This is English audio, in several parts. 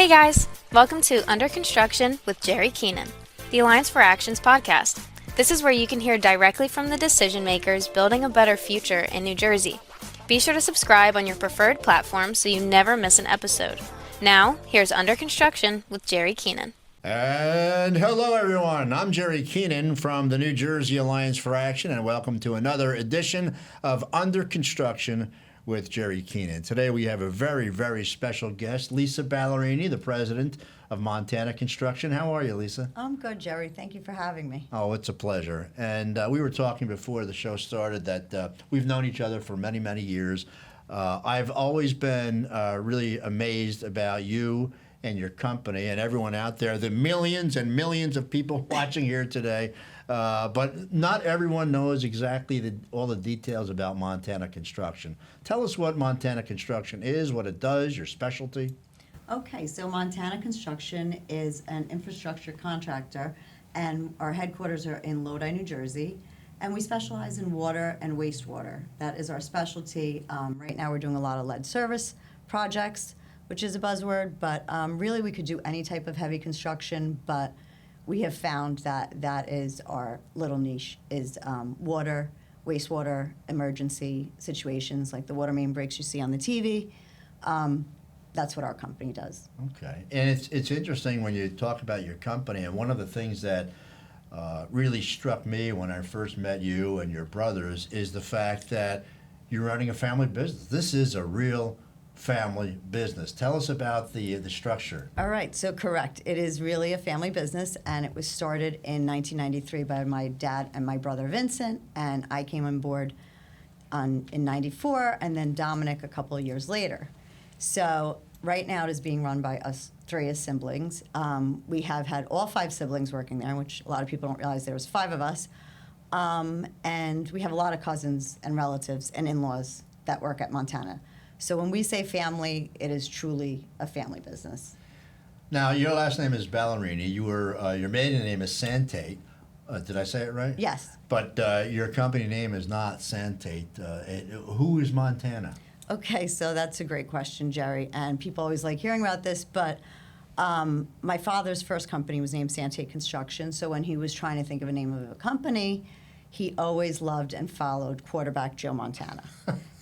Hey guys, welcome to Under Construction with Jerry Keenan, the Alliance for Actions podcast. This is where you can hear directly from the decision makers building a better future in New Jersey. Be sure to subscribe on your preferred platform so you never miss an episode. Now, here's Under Construction with Jerry Keenan. And hello, everyone. I'm Jerry Keenan from the New Jersey Alliance for Action, and welcome to another edition of Under Construction with Jerry Keenan. Today we have a very, very special guest, Lisa Ballerini, the president of Montana Construction. How are you, Lisa? I'm good, Jerry. Thank you for having me. Oh, it's a pleasure. And we were talking before the show started that we've known each other for many, many years. I've always been really amazed about you and your company and everyone out there, the millions and millions of people watching here today. But not everyone knows exactly all the details about Montana Construction. Tell us what Montana Construction is, what it does, your specialty. Okay, so Montana Construction is an infrastructure contractor, and our headquarters are in Lodi, New Jersey, and we specialize in water and wastewater. That is our specialty. Right now we're doing a lot of lead service projects, which is a buzzword, but really we could do any type of heavy construction, but we have found that that is our little niche, is water, wastewater, emergency situations like the water main breaks you see on the TV. That's what our company does. Okay. And it's interesting when you talk about your company, and one of the things that really struck me when I first met you and your brothers is the fact that you're running a family business. This is a real family business. Tell us about the structure. All right, so correct. It is really a family business, and it was started in 1993 by my dad and my brother Vincent, and I came on board in 94, and then Dominic a couple of years later. So right now it is being run by us three as siblings. We have had all five siblings working there, which a lot of people don't realize there was five of us. And we have a lot of cousins and relatives and in-laws that work at Montana. So when we say family, it is truly a family business. Now, your last name is Ballerini. Your maiden name is Santate. Did I say it right? Yes. But your company name is not Santate. Who is Montana? Okay, so that's a great question, Jerry. And people always like hearing about this, but my father's first company was named Santate Construction. So when he was trying to think of a name of a company, he always loved and followed quarterback Joe Montana.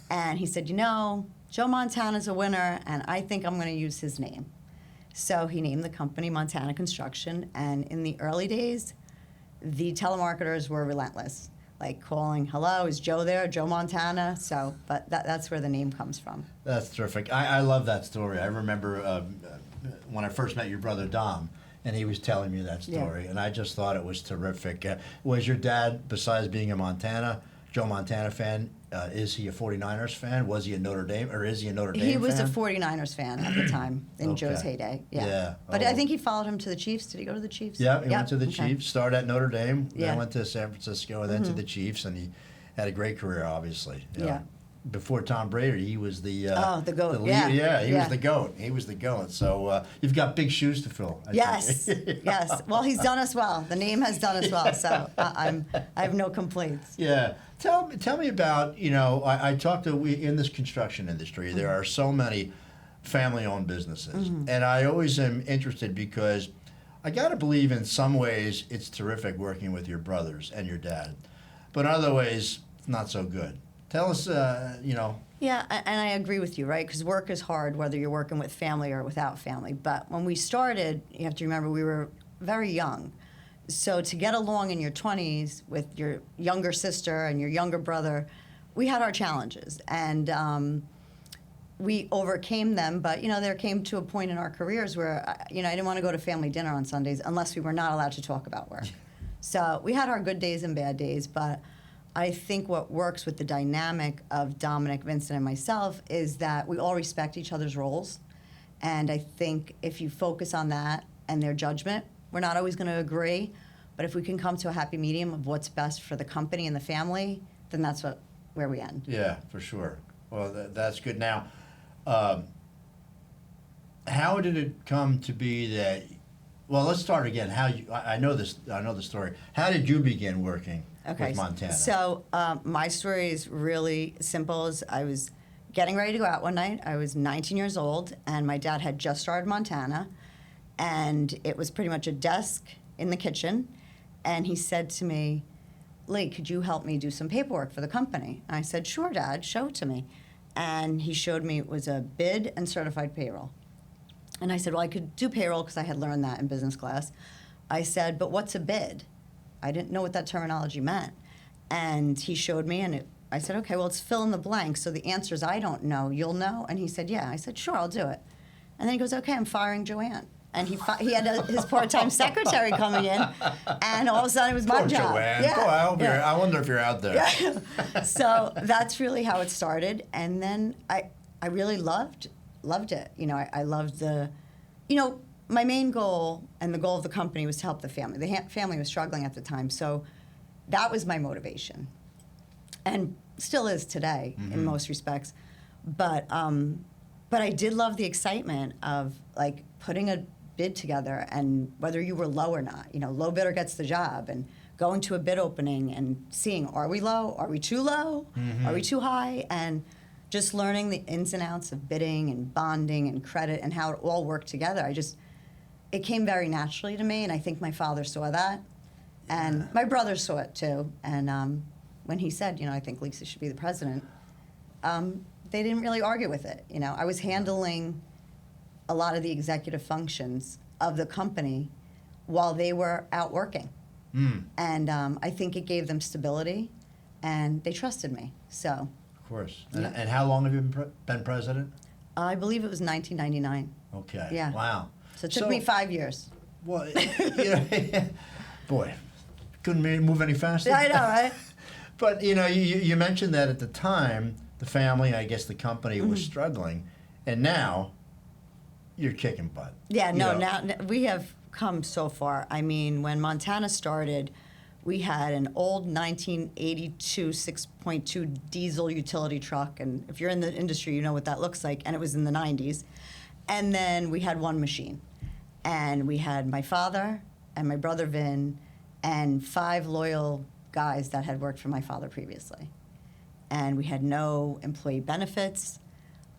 And he said, Joe Montana's a winner, and I think I'm going to use his name. So he named the company Montana Construction, and in the early days, the telemarketers were relentless, like calling, hello, is Joe there, Joe Montana? So, but that's where the name comes from. That's terrific. I love that story. I remember when I first met your brother Dom, and he was telling me that story, and I just thought it was terrific. Was your dad, besides being a Joe Montana fan, is he a 49ers fan? Was he a Notre Dame, or is he a Notre Dame fan? He was a 49ers fan at the time in Joe's heyday. Yeah. But I think he followed him to the Chiefs. Did he go to the Chiefs? Yeah, he went to the Chiefs. Started at Notre Dame, Yeah. then went to San Francisco, and then to the Chiefs, and he had a great career, obviously. Yeah. Before Tom Brady, he was the the GOAT. the lead, he was the GOAT. He was the GOAT. So you've got big shoes to fill. I think. Yes. Well, he's done us well. The name has done us well. So I have no complaints. Yeah. Tell me about, I talked to, in this construction industry, there are so many family-owned businesses. And I always am interested because I got to believe in some ways it's terrific working with your brothers and your dad. But in other ways, it's not so good. Tell us, Yeah, and I agree with you, right? Because work is hard, whether you're working with family or without family. But when we started, you have to remember we were very young. So to get along in your 20s with your younger sister and your younger brother, we had our challenges. And we overcame them. But, there came to a point in our careers where, I didn't want to go to family dinner on Sundays unless we were not allowed to talk about work. So we had our good days and bad days, but I think what works with the dynamic of Dominic, Vincent, and myself is that we all respect each other's roles. And I think if you focus on that and their judgment, we're not always going to agree, but if we can come to a happy medium of what's best for the company and the family, then that's where we end. Yeah, for sure. Well, that's good. Now, how did it come to be that? Well, let's start again. I know this. I know the story. How did you begin working with Montana? So my story is really simple. I was getting ready to go out one night. I was 19 years old, and my dad had just started Montana, and it was pretty much a desk in the kitchen. And he said to me, Lee, could you help me do some paperwork for the company? And I said, sure, Dad, show it to me. And he showed me it was a bid and certified payroll. And I said, well, I could do payroll because I had learned that in business class. I said, but what's a bid? I didn't know what that terminology meant. And he showed me, and I said, okay, well, it's fill in the blank. So the answers I don't know, you'll know? And he said, yeah. I said, sure, I'll do it. And then he goes, okay, I'm firing Joanne. And he had his part-time secretary coming in, and all of a sudden it was my Poor job. Joanne. Yeah. Boy, I wonder if you're out there. Yeah. So that's really how it started. And then I really loved it. You know, I loved my main goal and the goal of the company was to help the family. The family was struggling at the time. So that was my motivation. And still is today in most respects. But I did love the excitement of like putting a bid together, and whether you were low or not, low bidder gets the job, and going to a bid opening and seeing, are we low? Are we too low? Are we too high? And just learning the ins and outs of bidding and bonding and credit and how it all worked together. It came very naturally to me, and I think my father saw that. And my brother saw it too. And when he said, I think Lisa should be the president, they didn't really argue with it. I was handling a lot of the executive functions of the company while they were out working. And I think it gave them stability, and they trusted me. So, of course. And how long have you been president? I believe it was 1999. Okay. Yeah. Wow. So it took me 5 years. Well, boy, couldn't move any faster. I know, right? But you mentioned that at the time, the family, I guess the company was struggling, and now you're kicking butt. Yeah, now we have come so far. I mean, when Montana started, we had an old 1982 6.2 diesel utility truck, and if you're in the industry, you know what that looks like, and it was in the 90s. And then we had one machine, and we had my father and my brother Vin and 5 loyal guys that had worked for my father previously. And we had no employee benefits.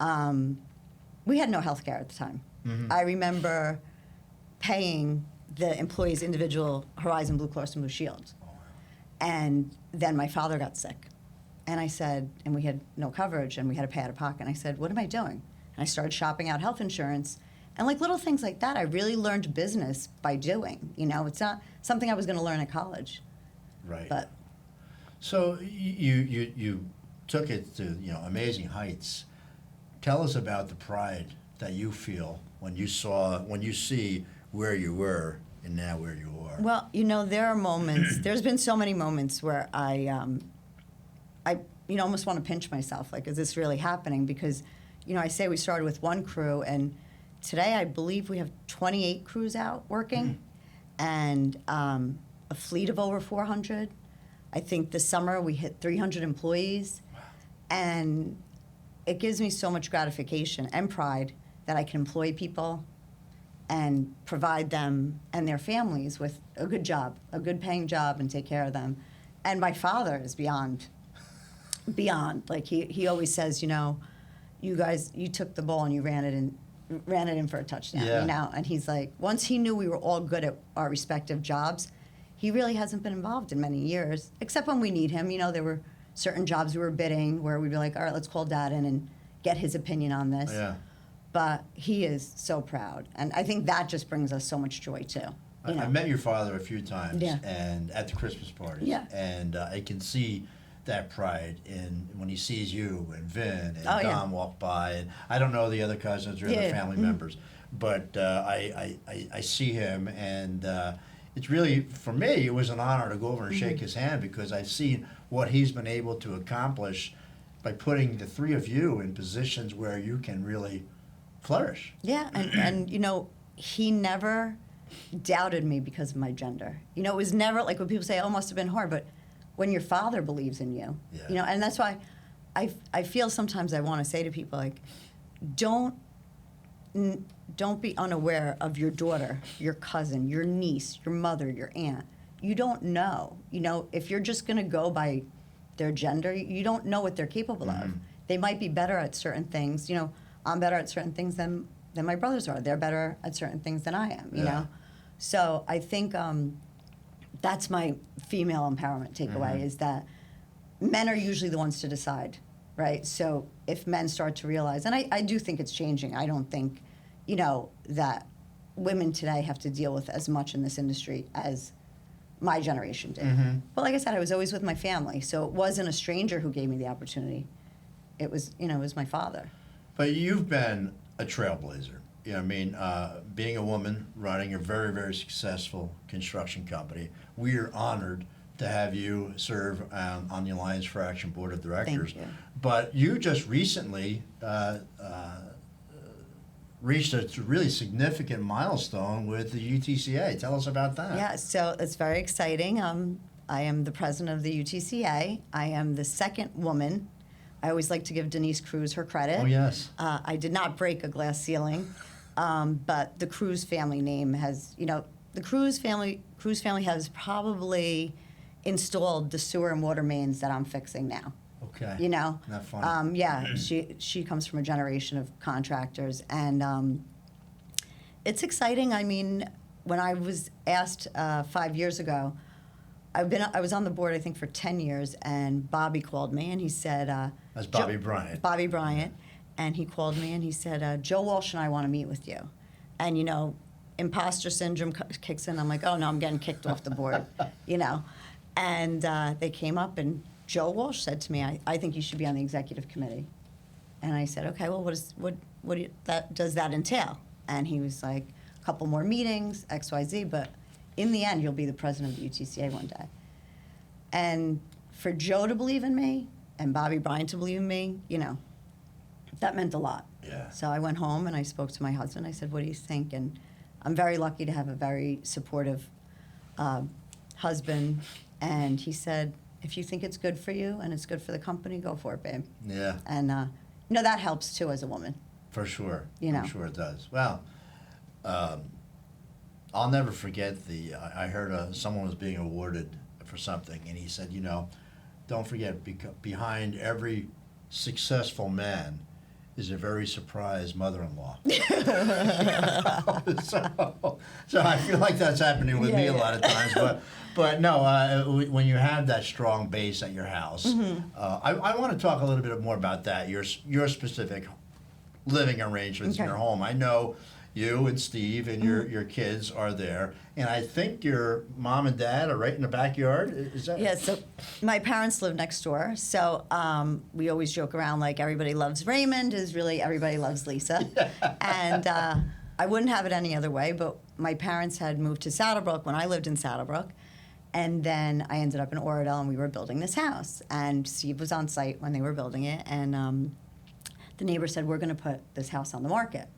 We had no health care at the time. I remember paying the employees individual Horizon Blue Cross and Blue Shields. And then my father got sick. And I said, and we had no coverage, and we had to pay out of pocket. And I said, what am I doing? And I started shopping out health insurance. And like little things like that, I really learned business by doing. It's not something I was going to learn at college. Right. But so you took it to amazing heights. Tell us about the pride that you feel when you see where you were and now where you are. Well, there are moments. There's been so many moments where I almost want to pinch myself. Like, is this really happening? Because, I say we started with one crew, and today I believe we have 28 crews out working, and a fleet of over 400. I think this summer we hit 300 employees, and it gives me so much gratification and pride that I can employ people and provide them and their families with a good job, a good paying job, and take care of them. And my father is beyond. Like he always says, you guys, you took the ball and you ran it in for a touchdown. Yeah. And he's like, once he knew we were all good at our respective jobs, he really hasn't been involved in many years, except when we need him. There were certain jobs we were bidding where we'd be like, all right, let's call Dad in and get his opinion on this. Yeah. But he is so proud, and I think that just brings us so much joy too. I met your father a few times, Yeah. and at the Christmas parties, Yeah. and I can see that pride in when he sees you and Vin and Oh, Dom yeah. walk by, and I don't know the other cousins or Yeah, other yeah. family members, but I see him, and it's really, for me, it was an honor to go over and shake his hand, because I've seen what he's been able to accomplish by putting the 3 of you in positions where you can really flourish. Yeah, and he never doubted me because of my gender. It was never like when people say, "Oh, it must have been hard," but when your father believes in you, Yeah. And that's why I feel sometimes I want to say to people like, don't be unaware of your daughter, your cousin, your niece, your mother, your aunt. You don't know. If you're just going to go by their gender, you don't know what they're capable of. they might be better at certain things. You know, I'm better at certain things than my brothers are. They're better at certain things than I am, you know? So I think that's my female empowerment takeaway is that men are usually the ones to decide, right? So if men start to realize, and I do think it's changing. I don't think, you know, that women today have to deal with as much in this industry as my generation did. But like I said, I was always with my family, so it wasn't a stranger who gave me the opportunity. It was, you know, it was my father. But you've been a trailblazer. You know, I mean, being a woman running a very, very successful construction company, we are honored to have you serve on the Alliance for Action Board of Directors. Thank you. But you just recently reached a really significant milestone with the UTCA. Tell us about that. Yeah, so it's very exciting. I am the president of the UTCA. I am the second woman. I always like to give Denise Cruz her credit. Oh, yes. I did not break a glass ceiling, but the Cruz family name has, you know, the Cruz family has probably installed the sewer and water mains that I'm fixing now. Okay. You know? Not funny. Yeah, she comes from a generation of contractors, and it's exciting. I mean, when I was asked 5 years ago, I was on the board, I think, for 10 years, and Bobby called me, and he said... That's Bobby Bryant. Bobby Bryant, and he called me, and he said, Joe Walsh and I want to meet with you. And, you know, imposter syndrome kicks in. I'm like, oh, no, I'm getting kicked off the board, you know. And they came up, and Joe Walsh said to me, I think you should be on the executive committee. And I said, okay, well, does that entail? And he was like, a couple more meetings, X, Y, Z, but in the end, you'll be the president of the UTCA one day. And for Joe to believe in me and Bobby Bryant to believe in me, you know, that meant a lot. Yeah. So I went home and I spoke to my husband. I said, what do you think? And I'm very lucky to have a very supportive husband. And he said, if you think it's good for you and it's good for the company, go for it, babe. Yeah. And, you know, that helps too as a woman. For sure. You know. I'm sure it does. Well, I'll never forget I heard someone was being awarded for something, and he said, you know, don't forget, behind every successful man is a very surprised mother-in-law. so I feel like that's happening with me a lot of times. But no, when you have that strong base at your house, I want to talk a little bit more about that, your specific living arrangements in your home. I know you and Steve and your kids are there, and I think your mom and dad are right in the backyard. Is that? Yeah, so my parents live next door, so we always joke around like everybody loves Raymond is really everybody loves Lisa. And I wouldn't have it any other way, but my parents had moved to Saddlebrook when I lived in Saddlebrook, and then I ended up in Oradell, and we were building this house, and Steve was on site when they were building it, and the neighbor said, we're going to put this house on the market.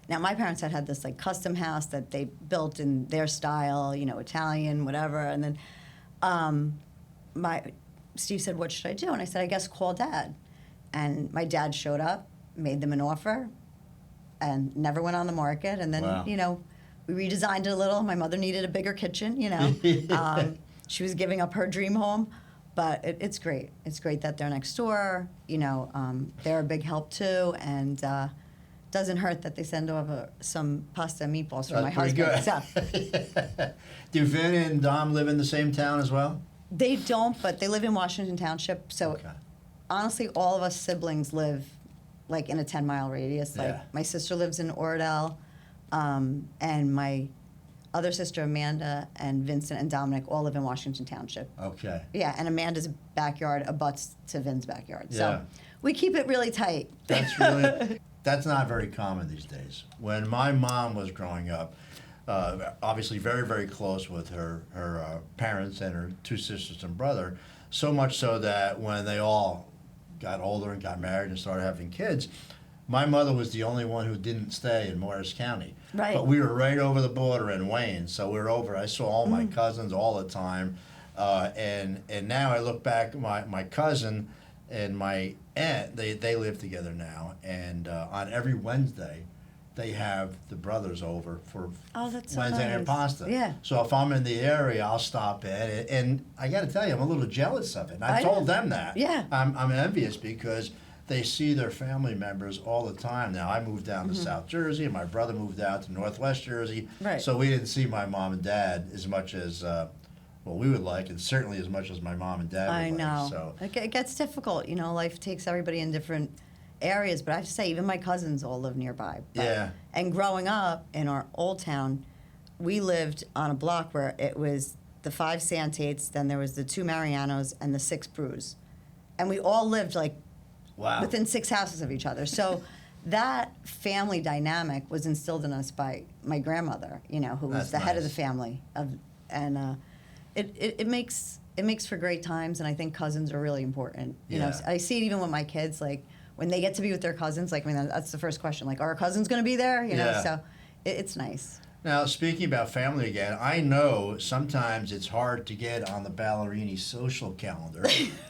Now, my parents had this like custom house that they built in their style, you know, Italian, whatever. And then Steve said, what should I do? And I said, I guess call Dad. And my dad showed up, made them an offer, and never went on the market. And then, you know, we redesigned it a little. My mother needed a bigger kitchen, you know. She was giving up her dream home. But it's great. It's great that they're next door. You know, they're a big help, too. And doesn't hurt that they send over some pasta and meatballs for my husband. Good. So. Do Vin and Dom live in the same town as well? They don't, but they live in Washington Township. So honestly, all of us siblings live like in a 10-mile radius. Like my sister lives in Oradell, and my other sister Amanda and Vincent and Dominic all live in Washington Township. Okay. Yeah, and Amanda's backyard abuts to Vin's backyard. Yeah. So we keep it really tight. That's not very common these days. When my mom was growing up, obviously very, very close with her parents and her two sisters and brother, so much so that when they all got older and got married and started having kids, my mother was the only one who didn't stay in Morris County. Right. But we were right over the border in Wayne, so we were over. I saw all my cousins all the time, and now I look back, my cousin and my aunt, they live together now, and on every Wednesday, they have the brothers over for Wednesday night pasta. Yeah. So if I'm in the area, I'll stop in, and I got to tell you, I'm a little jealous of it. And I told them that. Yeah. I'm envious because they see their family members all the time. Now, I moved down to South Jersey, and my brother moved out to Northwest Jersey. Right. So we didn't see my mom and dad as much as, we would like, and certainly as much as my mom and dad would I like. know. So, It gets difficult. You know, life takes everybody in different areas. But I have to say, even my cousins all live nearby. Yeah. And growing up in our old town, we lived on a block where it was the 5 Santates, then there was the 2 Marianos, and the 6 Brews. And we all lived, like, wow. within 6 houses of each other. So that family dynamic was instilled in us by my grandmother, you know, who was That's the head of nice. the family. It makes for great times, and I think cousins are really important. You know, Yeah. I see it even with my kids, like, when they get to be with their cousins, like, I mean, that's the first question, like, are our cousins going to be there? You know, Yeah. so it's nice. Now, speaking about family again, I know sometimes it's hard to get on the Ballerini social calendar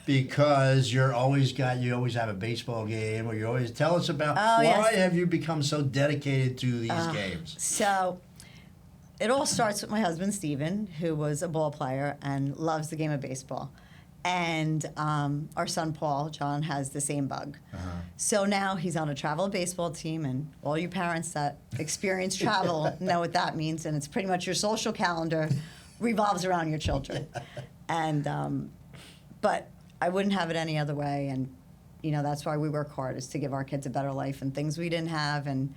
because you always have a baseball game, or you always tell us about Oh, why yes. have you become so dedicated to these games? So it all starts with my husband, Steven, who was a ball player and loves the game of baseball. And our son, Paul, John, has the same bug. So now he's on a travel baseball team, and all you parents that experience travel know what that means. And it's pretty much your social calendar revolves around your children. And but I wouldn't have it any other way. And, you know, that's why we work hard, is to give our kids a better life and things we didn't have, and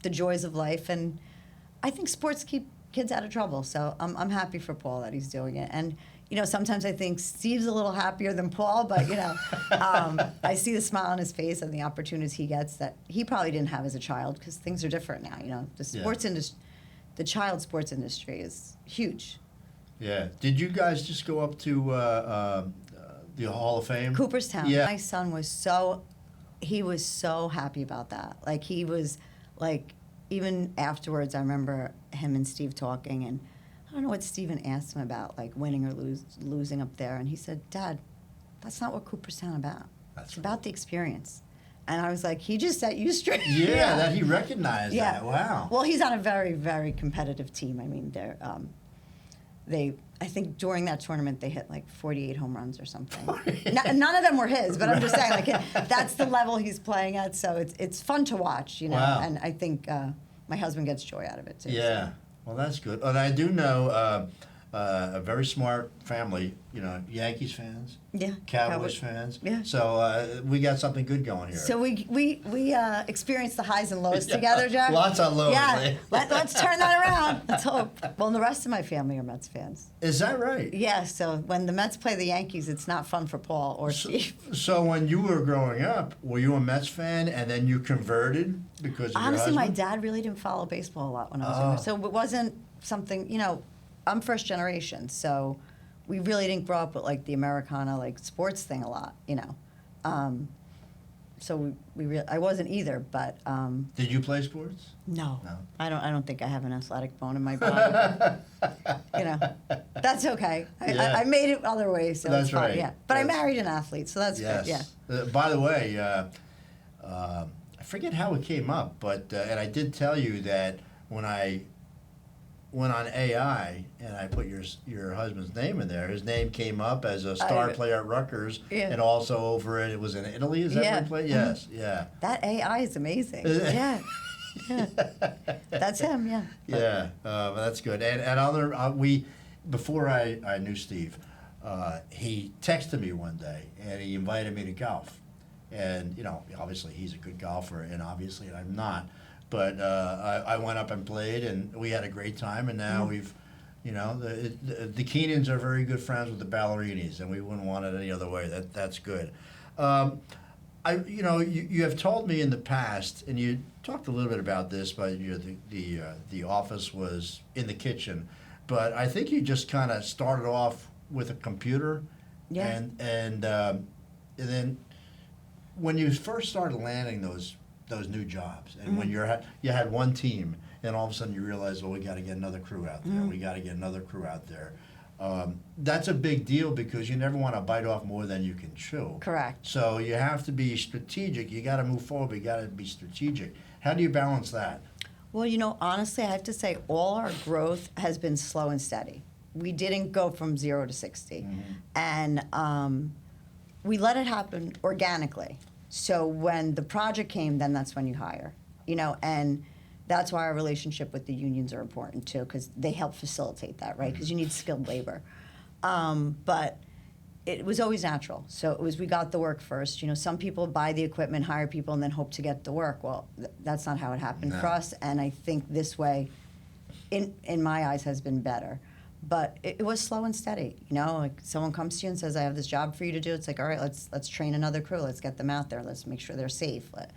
the joys of life. And I think sports keep kids out of trouble. So I'm happy for Paul that he's doing it. And, you know, sometimes I think Steve's a little happier than Paul, but, you know, I see the smile on his face and the opportunities he gets that he probably didn't have as a child, because things are different now. You know, the sports industry, the child sports industry is huge. Yeah. Did you guys just go up to the Hall of Fame? Cooperstown. Yeah. My son was he was so happy about that. Like, he was, like, even afterwards, I remember him and Steve talking, and I don't know what Steven asked him about, like, winning or losing up there. And he said, Dad, that's not what Cooperstown about. That's It's about the experience. And I was like, he just set you straight. Yeah, that he recognized that. Wow. Well, he's on a very, very competitive team. I mean, I think during that tournament they hit like 48 home runs or something. None of them were his, but I'm just saying, like, that's the level he's playing at. So it's fun to watch, you know. Wow. And I think my husband gets joy out of it too. Yeah. So. Well, that's good. And I do know a very smart family, you know, Yankees fans, Yeah. Cowboys fans. Yeah. So we got something good going here. So we experienced the highs and lows together, Jack. Lots of lows. Yeah. Let's turn that around. Let's hope. Well, and the rest of my family are Mets fans. Is that right? Yeah. So when the Mets play the Yankees, it's not fun for Paul or Steve. So when you were growing up, were you a Mets fan and then you converted because of Honestly, your my husband? dad really didn't follow baseball a lot when I was younger. So it wasn't something, you know, I'm first generation, so we really didn't grow up with, like, the Americana, like, sports thing a lot, you know. So I wasn't either, but Did you play sports? no. No. I don't think I have an athletic bone in my body. You know, that's okay. Yeah. I made it other ways, so That's it's fine. right. Yeah. But I That's- married an athlete, so that's Yes. good. Yeah. By the way, I forget how it came up, but and I did tell you that when I went on AI and I put your husband's name in there, his name came up as a star player at Rutgers, Yeah. and also over it was in Italy. Is that where Yeah. he played? Yes. Yeah. That AI is amazing. Yeah. Yeah. That's him, yeah. Yeah, well, that's good. And other before I knew Steve, he texted me one day and he invited me to golf. And you know, obviously he's a good golfer, and obviously I'm not. But I went up and played, and we had a great time. And now we've, you know, the Keenans are very good friends with the Ballerinis, and we wouldn't want it any other way. That's good. You know, you have told me in the past, and you talked a little bit about this, but the office was in the kitchen, but I think you just kind of started off with a computer, Yeah. and then when you first started landing those new jobs, and when you had one team, and all of a sudden you realize, well, we got to get another crew out there. We got to get another crew out there. That's a big deal because you never want to bite off more than you can chew. Correct. So you have to be strategic. You got to move forward, but you got to be strategic. How do you balance that? Well, you know, honestly, I have to say all our growth has been slow and steady. We didn't go from 0 to 60. And we let it happen organically. So when the project came, then that's when you hire, and that's why our relationship with the unions are important too, because they help facilitate that, right? Because you need skilled labor. But it was always natural. So it was, we got the work first. Some people buy the equipment, hire people, and then hope to get the work. Well, that's not how it happened for us. And I think this way, in my eyes, has been better. But it was slow and steady. Like someone comes to you and says, "I have this job for you to do." It's like, all right, let's train another crew. Let's get them out there. Let's make sure they're safe. But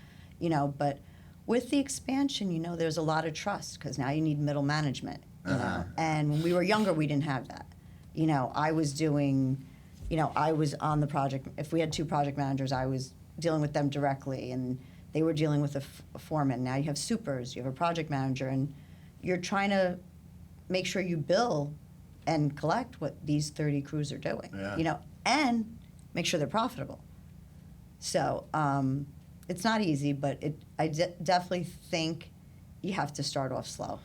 with the expansion, there's a lot of trust because now you need middle management. And when we were younger, we didn't have that. I was doing. I was on the project. If we had 2 project managers, I was dealing with them directly, and they were dealing with a foreman. Now you have supers, you have a project manager, and you're trying to make sure you bill and collect what these 30 crews are doing, and make sure they're profitable. So it's not easy, but I definitely think you have to start off slow.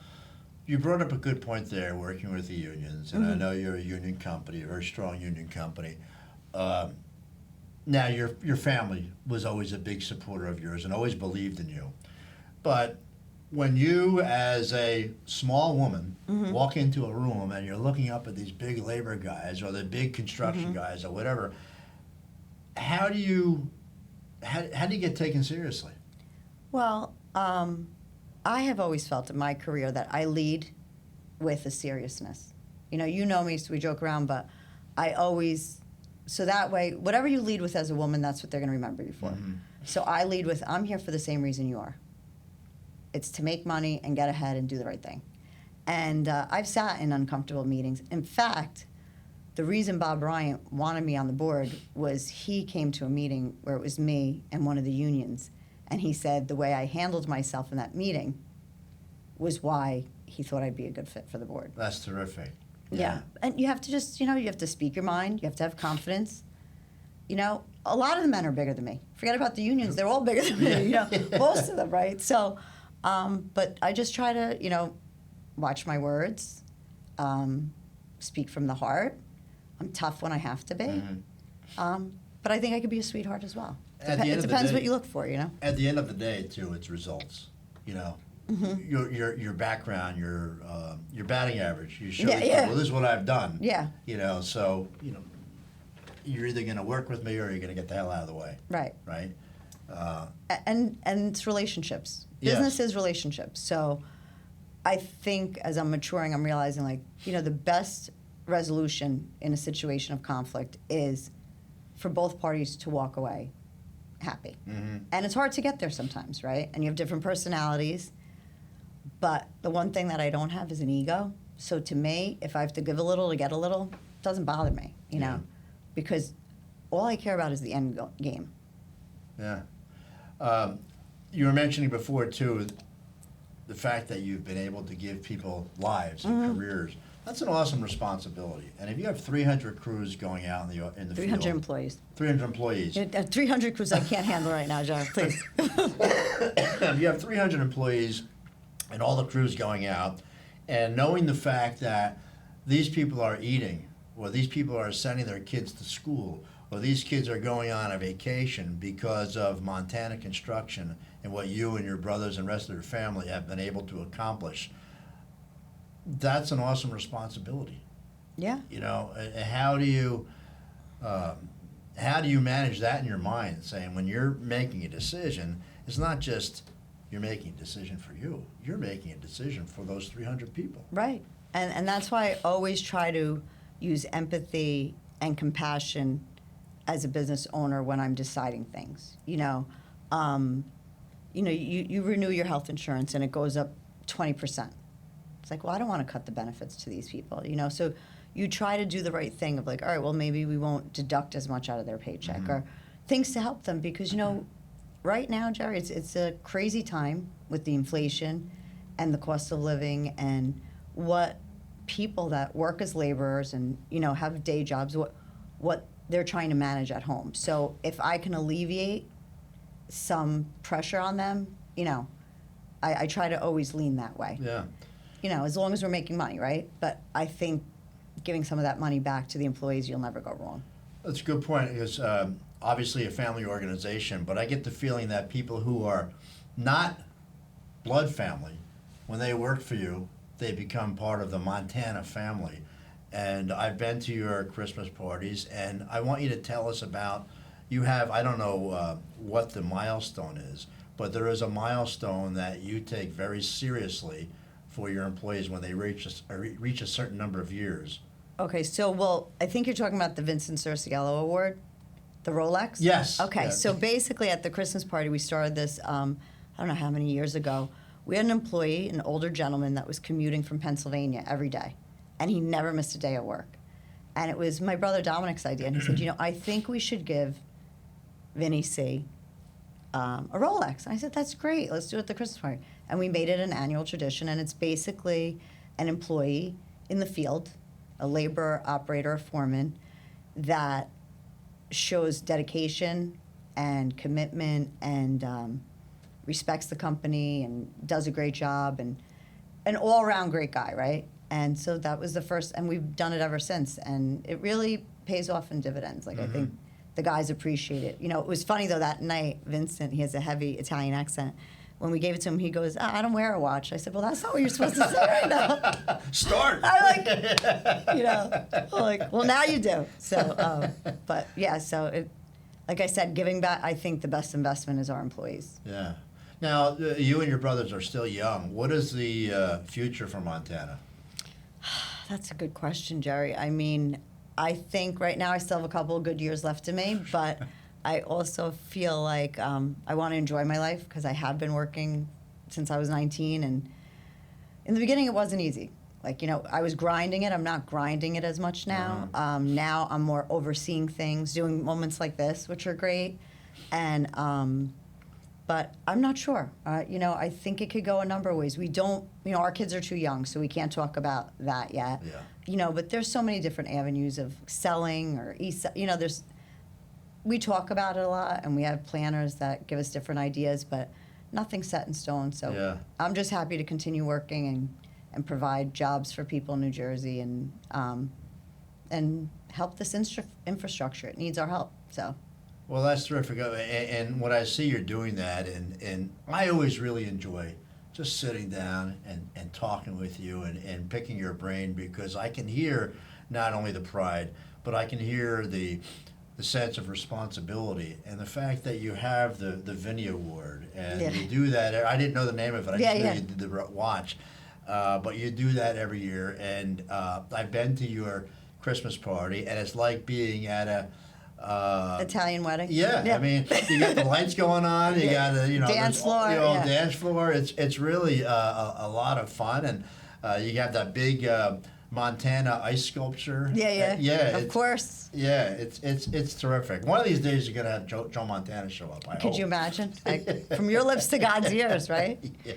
You brought up a good point there, working with the unions, and I know you're a union company, a very strong union company. Now, your family was always a big supporter of yours and always believed in you. But when you, as a small woman, walk into a room and you're looking up at these big labor guys or the big construction guys or whatever, how do you get taken seriously? Well, I have always felt in my career that I lead with a seriousness. You know me, so we joke around, but I always, so that way, whatever you lead with as a woman, that's what they're going to remember you for. So I lead with, I'm here for the same reason you are. It's to make money and get ahead and do the right thing. And I've sat in uncomfortable meetings. In fact, the reason Bob Bryant wanted me on the board was he came to a meeting where it was me and one of the unions. And he said the way I handled myself in that meeting was why he thought I'd be a good fit for the board. That's terrific. Yeah. And you have to just, you have to speak your mind. You have to have confidence. A lot of the men are bigger than me. Forget about the unions. They're all bigger than me, most of them, right? So, but I just try to, watch my words, speak from the heart. I'm tough when I have to be. But I think I could be a sweetheart as well. It depends what you look for, At the end of the day, too, it's results. Your background, your batting average. You show people, well, this is what I've done. Yeah. So you're either going to work with me or you're going to get the hell out of the way. Right. Right. And it's relationships. Business is relationships. So I think as I'm maturing, I'm realizing the best resolution in a situation of conflict is for both parties to walk away happy. And it's hard to get there sometimes, right? And you have different personalities. But the one thing that I don't have is an ego. So to me, if I have to give a little to get a little, it doesn't bother me, because all I care about is the end game. Yeah. You were mentioning before, too, the fact that you've been able to give people lives and careers. That's an awesome responsibility. And if you have 300 crews going out in the 300 field, employees. 300 employees. 300 crews I can't handle right now, John, please. If you have 300 employees and all the crews going out, and knowing the fact that these people are eating, or these people are sending their kids to school, or these kids are going on a vacation because of Montana construction and what you and your brothers and rest of your family have been able to accomplish, that's an awesome responsibility. Yeah. How do you manage that in your mind, saying when you're making a decision, it's not just you're making a decision for you, you're making a decision for those 300 people. Right. And that's why I always try to use empathy and compassion as a business owner when I'm deciding things. You renew your health insurance and it goes up 20%. It's like, well, I don't want to cut the benefits to these people, So you try to do the right thing of all right, well, maybe we won't deduct as much out of their paycheck or things to help them because, right now, Jerry, it's a crazy time with the inflation and the cost of living and what people that work as laborers and, have day jobs, what they're trying to manage at home. So if I can alleviate some pressure on them, I try to always lean that way. Yeah. As long as we're making money, right? But I think giving some of that money back to the employees, you'll never go wrong. That's a good point because obviously a family organization, but I get the feeling that people who are not blood family, when they work for you, they become part of the Montana family. And I've been to your Christmas parties, and I want you to tell us about, you have, I don't know what the milestone is, but there is a milestone that you take very seriously for your employees when they reach a certain number of years. Okay, so, well, I think you're talking about the Vincent Cerciello Award, the Rolex? Yes. Okay, Yeah. so basically at the Christmas party, we started this, I don't know how many years ago. We had an employee, an older gentleman, that was commuting from Pennsylvania every day, and he never missed a day of work. And it was my brother Dominic's idea, and he said, I think we should give Vinny C. A Rolex. And I said, that's great. Let's do it at the Christmas party. And we made it an annual tradition, and it's basically an employee in the field, a laborer, operator, or foreman, that shows dedication and commitment and respects the company and does a great job and an all-around great guy, right? And so that was the first, and we've done it ever since. And it really pays off in dividends. Like, I think the guys appreciate it. It was funny, though, that night, Vincent, he has a heavy Italian accent. When we gave it to him, he goes, I don't wear a watch. I said, well, that's not what you're supposed to say right now. Start. Well, now you do. So, but yeah, so it, like I said, giving back, I think the best investment is our employees. Yeah. Now, you and your brothers are still young. What is the future for Montana? That's a good question, Jerry. I mean, I think right now I still have a couple of good years left in me, but I also feel like I want to enjoy my life because I have been working since I was 19. And in the beginning, it wasn't easy. Like, I was grinding it. I'm not grinding it as much now. Now I'm more overseeing things, doing moments like this, which are great. And but I'm not sure. I think it could go a number of ways. We don't, our kids are too young, so we can't talk about that yet. Yeah. But there's so many different avenues of selling or we talk about it a lot, and we have planners that give us different ideas, but nothing's set in stone. So Yeah. I'm just happy to continue working and provide jobs for people in New Jersey and help this infrastructure. It needs our help. So. Well, that's terrific. And when I see you're doing that, and I always really enjoy just sitting down and talking with you and picking your brain, because I can hear not only the pride, but I can hear the sense of responsibility and the fact that you have the Vinny Award. And Yeah. you do that. I didn't know the name of it. I Yeah, just knew yeah. you did the watch. But you do that every year. And I've been to your Christmas party, and it's like being at a Italian wedding. Yeah, I mean, you got the lights going on. You got the Dance floor, dance floor. It's really a lot of fun, and you have that big Montana ice sculpture. Yeah. Of course. Yeah, it's terrific. One of these days, you're gonna have Joe Montana show up. I Could hope. you imagine? From your lips to God's ears, right? Yeah.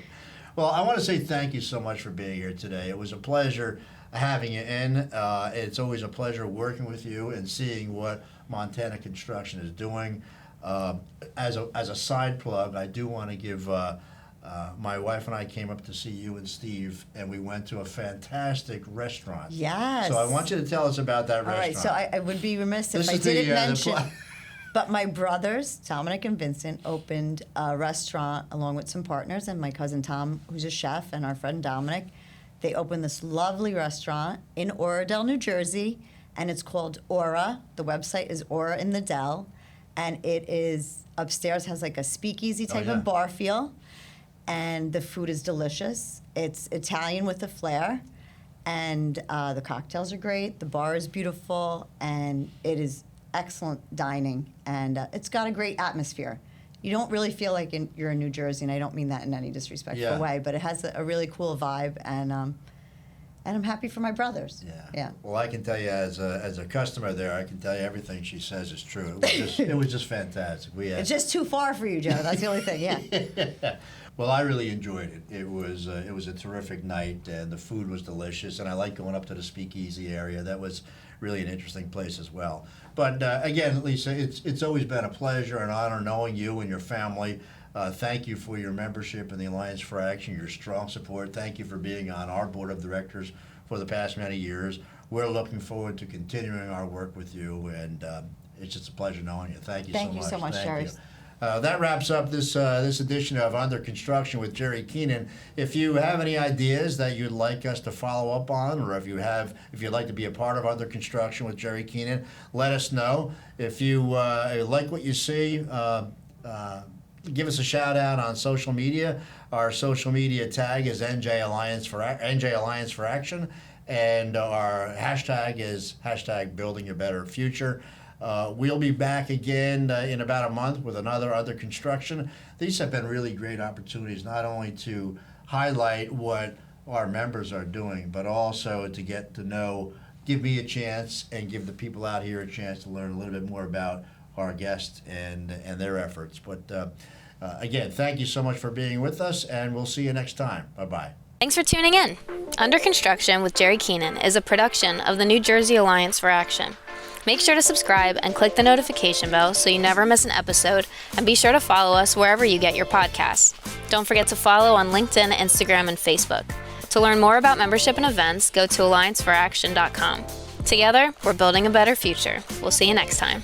Well, I want to say thank you so much for being here today. It was a pleasure having you in. It's always a pleasure working with you and seeing what Montana Construction is doing. As a side plug, I do want to give my wife and I came up to see you and Steve, and we went to a fantastic restaurant. Yes. So I want you to tell us about that All right, restaurant. so I would be remiss if This I is the, didn't the mention, pl- but my brothers, Dominic and Vincent, opened a restaurant along with some partners, and my cousin Tom, who's a chef, and our friend Dominic. They opened this lovely restaurant in Oradell, New Jersey, and it's called Aura. The website is Aura in the Dell, and it is upstairs, has like a speakeasy type yeah. of bar feel, and the food is delicious. It's Italian with a flair, and the cocktails are great. The bar is beautiful, and it is excellent dining, and it's got a great atmosphere. You don't really feel like you're in New Jersey, and I don't mean that in any disrespectful Yeah. way, but it has a really cool vibe, and I'm happy for my brothers. Yeah. Well, I can tell you as a customer there, I can tell you everything she says is true. It was just fantastic. It's just too far for you, Joe. That's the only thing. Yeah. Well, I really enjoyed it. It was a terrific night, and the food was delicious. And I like going up to the speakeasy area. That was really an interesting place as well. But again, Lisa, it's always been a pleasure and honor knowing you and your family. Thank you for your membership in the Alliance for Action, your strong support. Thank you for being on our board of directors for the past many years. We're looking forward to continuing our work with you, and it's just a pleasure knowing you. Thank you Thank so you much. so much, Thank Jerry. you. That wraps up this edition of Under Construction with Jerry Keenan. If you have any ideas that you'd like us to follow up on, or if you'd like to be a part of Under Construction with Jerry Keenan, let us know. If you like what you see, give us a shout out on social media. Our social media tag is NJ Alliance for Action, and our hashtag is #Building a Better Future. We'll be back again in about a month with another Under Construction. These have been really great opportunities, not only to highlight what our members are doing, but also to get to know, give me a chance, and give the people out here a chance to learn a little bit more about our guests and their efforts. But again, thank you so much for being with us, and we'll see you next time. Bye-bye. Thanks for tuning in. Under Construction with Jerry Keenan is a production of the New Jersey Alliance for Action. Make sure to subscribe and click the notification bell so you never miss an episode, and be sure to follow us wherever you get your podcasts. Don't forget to follow on LinkedIn, Instagram, and Facebook. To learn more about membership and events, go to alliancefораction.com. Together, we're building a better future. We'll see you next time.